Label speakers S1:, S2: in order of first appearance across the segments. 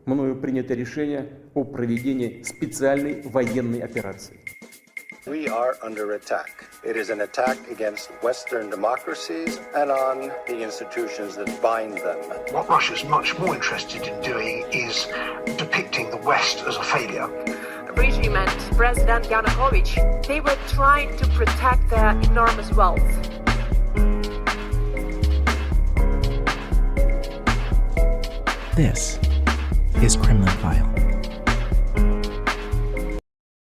S1: мною принято решение о проведении специальной военной операции.
S2: We are under attack. It is an attack against Western democracies and on the institutions that bind them.
S3: What Russia's much more interested in doing is depicting the West as a failure.
S4: The regime and President Yanukovych, they were trying to protect their enormous wealth.
S5: This is Kremlin File.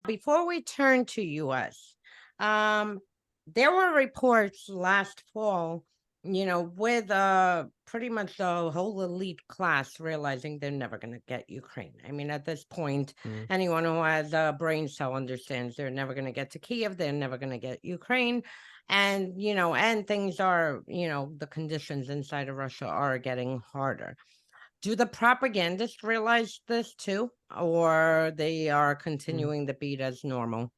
S6: Before we turn to U.S., there were reports last fall, with pretty much the whole elite class realizing they're never going to get Ukraine. I mean, at this point, anyone who has a brain cell understands they're never going to get to Kiev. They're never going to get Ukraine. And, and things are, the conditions inside of Russia are getting harder. Do the propagandists realize this too, or they are continuing the beat as normal?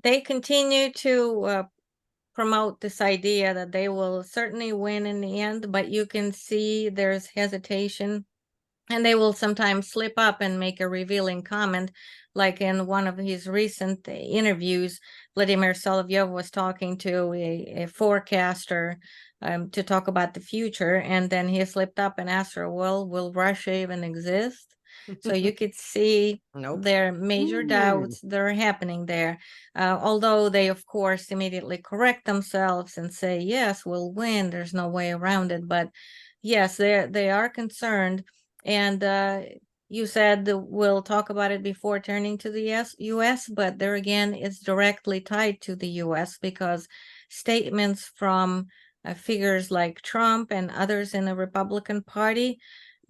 S7: They continue to promote this idea that they will certainly win in the end, but you can see there's hesitation, and they will sometimes slip up and make a revealing comment. Like in one of his recent interviews, Vladimir Solovyov was talking to a forecaster to talk about the future, and then he slipped up and asked her, well, will Russia even exist? So you could see their major doubts that are happening there, although they, of course, immediately correct themselves and say, yes, we'll win. There's no way around it. But yes, they are concerned. And you said we'll talk about it before turning to the U.S., but there again, it's directly tied to the U.S. because statements from figures like Trump and others in the Republican Party,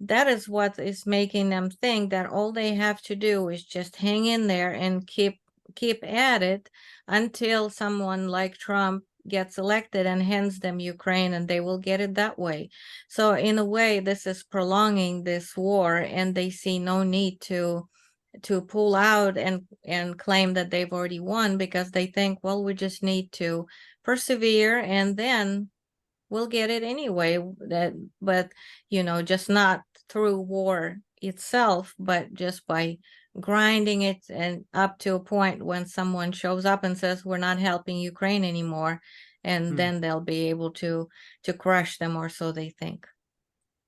S7: that is what is making them think that all they have to do is just hang in there and keep at it until someone like Trump gets elected and hands them Ukraine, and they will get it that way. So in a way, this is prolonging this war, and they see no need to pull out and claim that they've already won, because they think, well, we just need to persevere and then we'll get it anyway. But just not through war itself, but just by grinding it and up to a point when someone shows up and says we're not helping Ukraine anymore, and then they'll be able to crush them, or so they think.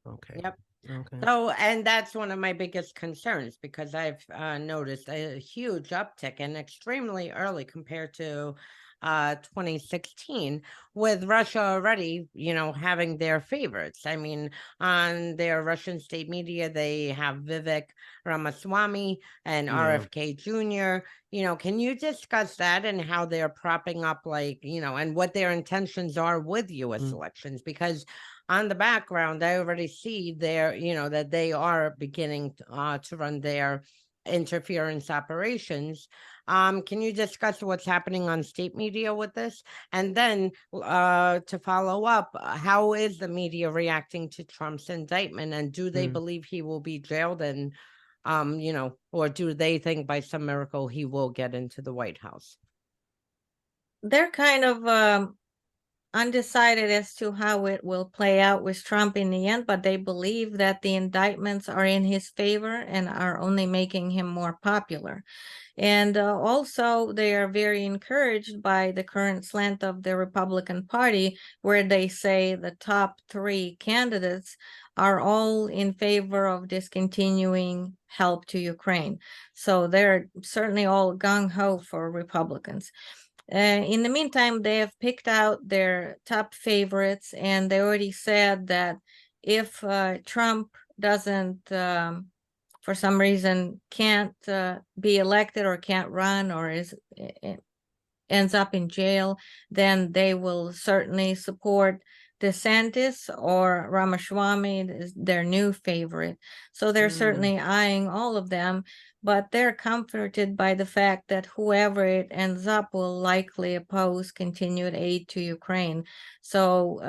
S5: Okay.
S6: Yep.
S5: Okay.
S6: So, and that's one of my biggest concerns, because I've noticed a huge uptick, and extremely early compared to 2016, with Russia already, having their favorites. I mean, on their Russian state media, they have Vivek Ramaswamy and RFK Jr. Can you discuss that and how they're propping up, and what their intentions are with U.S. elections? Because on the background, I already see there, that they are beginning to run their interference operations. Can you discuss what's happening on state media with this? And then to follow up, how is the media reacting to Trump's indictment? And do they believe he will be jailed? And, or do they think by some miracle he will get into the White House?
S7: They're kind of undecided as to how it will play out with Trump in the end, but they believe that the indictments are in his favor and are only making him more popular. And also, they are very encouraged by the current slant of the Republican Party, where they say the top three candidates are all in favor of discontinuing help to Ukraine. So they're certainly all gung-ho for Republicans. In the meantime, they have picked out their top favorites, and they already said that if Trump doesn't, for some reason, can't be elected or can't run, or ends up in jail, then they will certainly support DeSantis or Ramaswamy, their new favorite. So they're certainly eyeing all of them, but they're comforted by the fact that whoever it ends up will likely oppose continued aid to Ukraine. So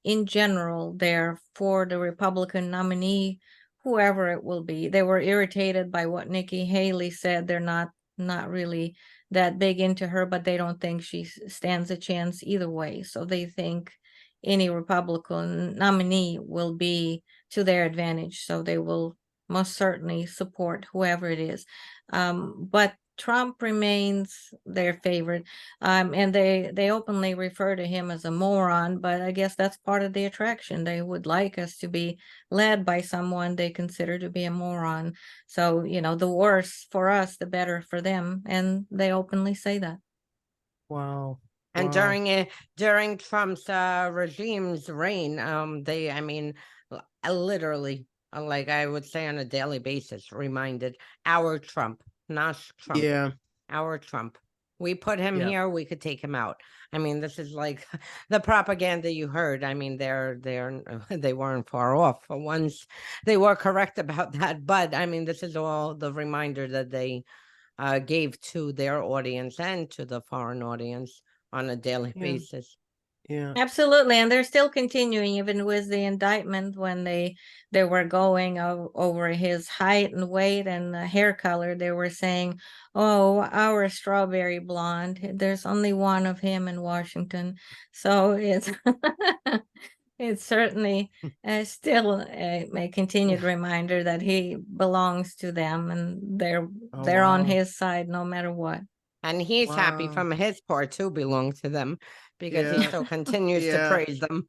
S7: in general, they're for the Republican nominee, whoever it will be. They were irritated by what Nikki Haley said. They're not really that big into her, but they don't think she stands a chance either way. So they think any Republican nominee will be to their advantage. So they will most certainly support whoever it is. But Trump remains their favorite. And they openly refer to him as a moron, but I guess that's part of the attraction. They would like us to be led by someone they consider to be a moron. So, the worse for us, the better for them. And they openly say that.
S5: Wow.
S6: And
S5: Wow.
S6: during Trump's regime's reign, literally, like I would say on a daily basis, reminded our Trump, not Trump,
S5: Yeah.
S6: our Trump. We put him
S5: Yeah.
S6: here, we could take him out. I mean, this is like the propaganda you heard. I mean, they weren't far off. For once, they were correct about that. But I mean, this is all the reminder that they gave to their audience and to the foreign audience on a daily
S5: Yeah.
S6: basis.
S5: Yeah.
S7: Absolutely, and they're still continuing even with the indictment when they were going over his height and weight and hair color. They were saying, "Oh, our strawberry blonde. There's only one of him in Washington." So it's it's certainly still a continued reminder that he belongs to them and
S5: Oh,
S7: they're on
S5: wow.
S7: his side no matter what.
S6: And he's happy
S5: Wow.
S6: from his part to belong to them because he
S5: Yeah.
S6: still continues to
S5: Yeah.
S6: praise them.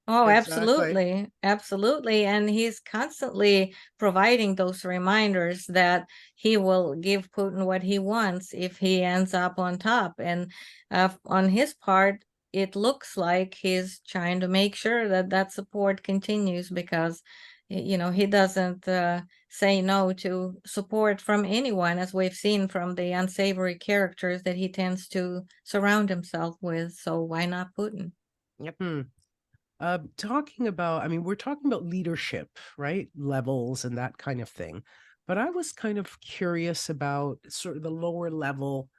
S7: Oh,
S5: Exactly.
S7: absolutely. Absolutely. And he's constantly providing those reminders that he will give Putin what he wants if he ends up on top. And on his part, it looks like he's trying to make sure that that support continues because, he doesn't say no to support from anyone, as we've seen from the unsavory characters that he tends to surround himself with. So why not Putin?
S6: Yep.
S5: Talking about, I mean, we're talking about leadership, right? Levels and that kind of thing. But I was kind of curious about sort of the lower level.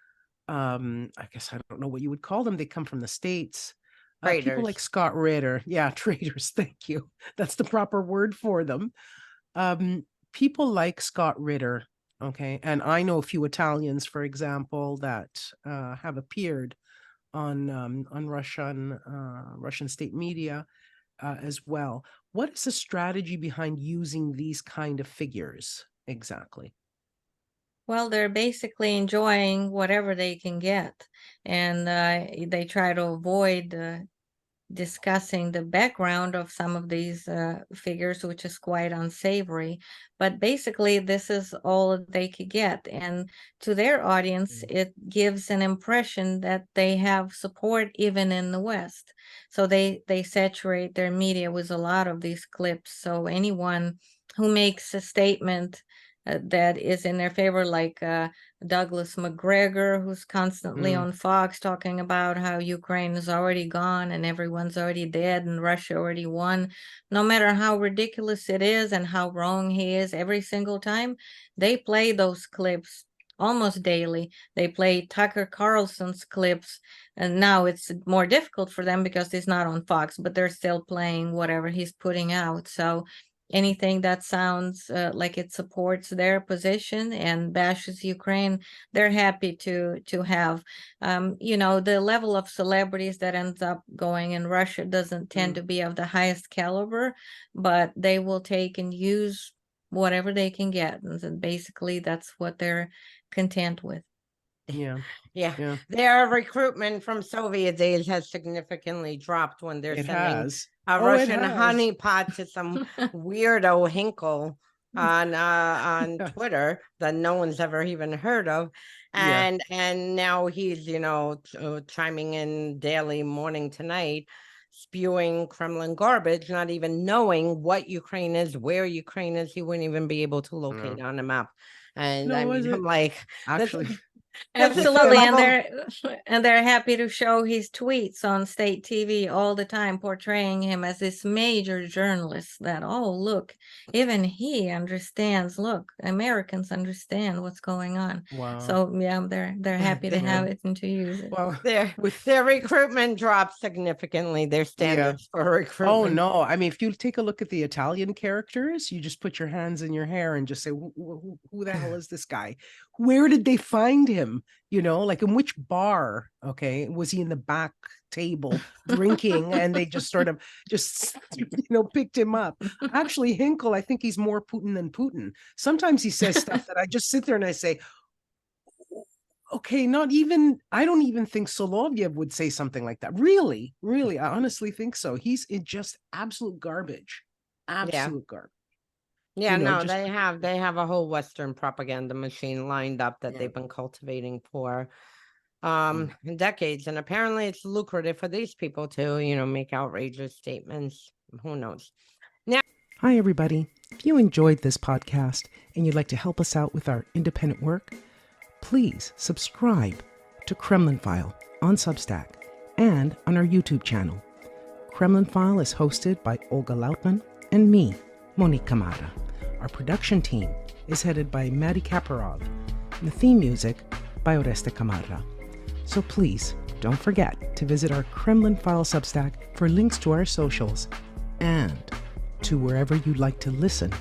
S5: I guess I don't know what you would call them. They come from the States. People like
S6: Traitors.
S5: Scott Ritter. Yeah, traitors. Thank you. That's the proper word for them. People like Scott Ritter. Okay. And I know a few Italians, for example, that have appeared on Russian state media as well. What is the strategy behind using these kind of figures exactly?
S7: Well, they're basically enjoying whatever they can get, and they try to avoid discussing the background of some of these figures, which is quite unsavory. But basically, this is all they could get. And to their audience, it gives an impression that they have support even in the West. So they saturate their media with a lot of these clips. So anyone who makes a statement that is in their favor, like Douglas McGregor, who's constantly on Fox talking about how Ukraine is already gone and everyone's already dead and Russia already won. No matter how ridiculous it is and how wrong he is, every single time they play those clips almost daily. They play Tucker Carlson's clips, and now it's more difficult for them because he's not on Fox, but they're still playing whatever he's putting out. So anything that sounds like it supports their position and bashes Ukraine, they're happy to have. The level of celebrities that ends up going in Russia doesn't tend to be of the highest caliber, but they will take and use whatever they can get, and basically that's what they're content with.
S5: Yeah.
S6: Yeah.
S5: Yeah.
S6: Their recruitment from Soviet days has significantly dropped when they're
S5: It
S6: sending
S5: has.
S6: a
S5: Oh, it
S6: Russian
S5: has.
S6: honeypot to some weirdo Hinkle on
S5: Yeah.
S6: Twitter that no one's ever even heard of.
S5: Yeah.
S6: And now he's, chiming in daily, morning to night, spewing Kremlin garbage, not even knowing what Ukraine is, where Ukraine is. He wouldn't even be able to locate on a map. And I
S5: No, is
S6: mean, I'm
S5: it
S6: like, this
S5: actually?
S6: is this is the
S7: Absolutely, and
S6: level.
S7: they're happy to show his tweets on state TV all the time, portraying him as this major journalist that, oh, look, even he understands. Look, Americans understand what's going on.
S5: Wow.
S7: So yeah, they're happy to have it and to use it.
S5: Well,
S6: Their recruitment dropped significantly, their standards for
S5: Oh
S6: recruitment.
S5: no! I mean, if you take a look at the Italian characters, you just put your hands in your hair and just say, "Who the hell is this guy? where did they find him? You know, like in which bar? Okay, was he in the back table drinking, and they just sort of just picked him up? Actually, Hinkle, I think he's more Putin than Putin. Sometimes he says stuff that I just sit there and I say, okay, I don't even think Solovyev would say something like that. Really, I honestly think so. He's just absolute garbage. Absolute garbage.
S6: Yeah, no,
S5: just
S6: they have a whole Western propaganda machine lined up that they've been cultivating for decades, and apparently it's lucrative for these people to make outrageous statements. Who knows?
S5: Hi, everybody. If you enjoyed this podcast and you'd like to help us out with our independent work, please subscribe to Kremlin File on Substack and on our YouTube channel. Kremlin File is hosted by Olga Lautman and me, Monique Camara. Our production team is headed by Maddie Kaparov, and the theme music by Oreste Camara. So please don't forget to visit our Kremlin File Substack for links to our socials and to wherever you'd like to listen